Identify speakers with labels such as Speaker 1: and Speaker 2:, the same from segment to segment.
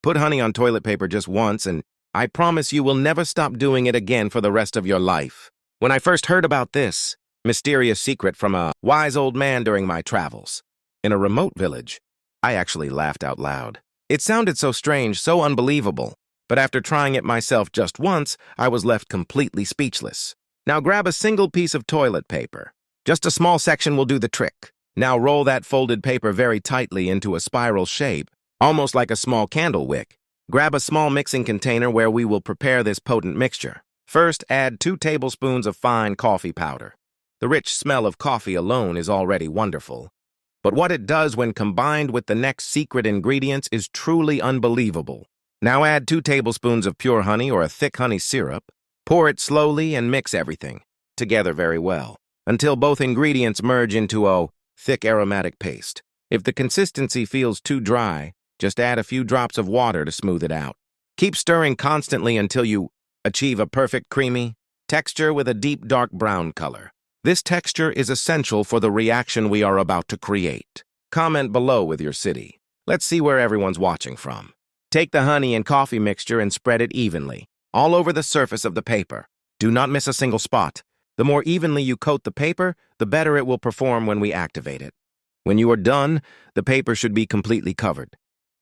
Speaker 1: Put honey on toilet paper just once, and I promise you will never stop doing it again for the rest of your life. When I first heard about this mysterious secret from a wise old man during my travels in a remote village, I actually laughed out loud. It sounded so strange, so unbelievable, but after trying it myself just once, I was left completely speechless. Now grab a single piece of toilet paper. Just a small section will do the trick. Now roll that folded paper very tightly into a spiral shape, almost like a small candle wick. Grab a small mixing container where we will prepare this potent mixture. First, add 2 tablespoons of fine coffee powder. The rich smell of coffee alone is already wonderful. But what it does when combined with the next secret ingredients is truly unbelievable. Now add 2 tablespoons of pure honey or a thick honey syrup. Pour it slowly and mix everything together very well until both ingredients merge into a thick aromatic paste. If the consistency feels too dry, just add a few drops of water to smooth it out. Keep stirring constantly until you achieve a perfect creamy texture with a deep dark brown color. This texture is essential for the reaction we are about to create. Comment below with your city. Let's see where everyone's watching from. Take the honey and coffee mixture and spread it evenly, all over the surface of the paper. Do not miss a single spot. The more evenly you coat the paper, the better it will perform when we activate it. When you are done, the paper should be completely covered,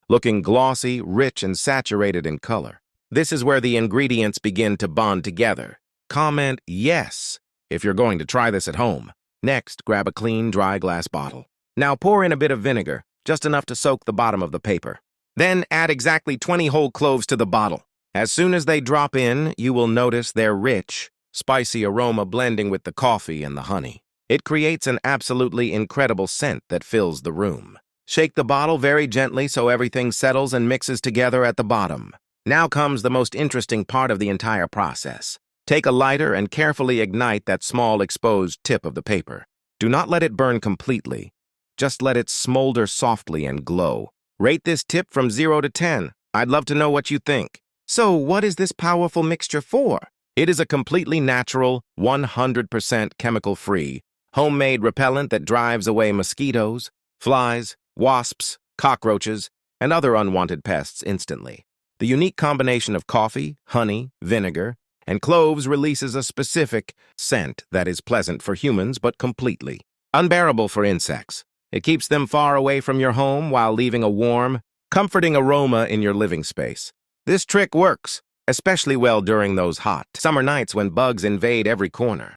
Speaker 1: looking glossy, rich, and saturated in color. This is where the ingredients begin to bond together. Comment yes if you're going to try this at home. Next, grab a clean, dry glass bottle. Now pour in a bit of vinegar, just enough to soak the bottom of the paper. Then add exactly 20 whole cloves to the bottle. As soon as they drop in, you will notice their rich, spicy aroma blending with the coffee and the honey. It creates an absolutely incredible scent that fills the room. Shake the bottle very gently so everything settles and mixes together at the bottom. Now comes the most interesting part of the entire process. Take a lighter and carefully ignite that small exposed tip of the paper. Do not let it burn completely. Just let it smolder softly and glow. Rate this tip from 0 to 10. I'd love to know what you think. So, what is this powerful mixture for? It is a completely natural, 100% chemical-free, homemade repellent that drives away mosquitoes, flies, wasps, cockroaches, and other unwanted pests instantly. The unique combination of coffee, honey, vinegar, and cloves releases a specific scent that is pleasant for humans but completely unbearable for insects. It keeps them far away from your home while leaving a warm, comforting aroma in your living space. This trick works especially well during those hot summer nights when bugs invade every corner.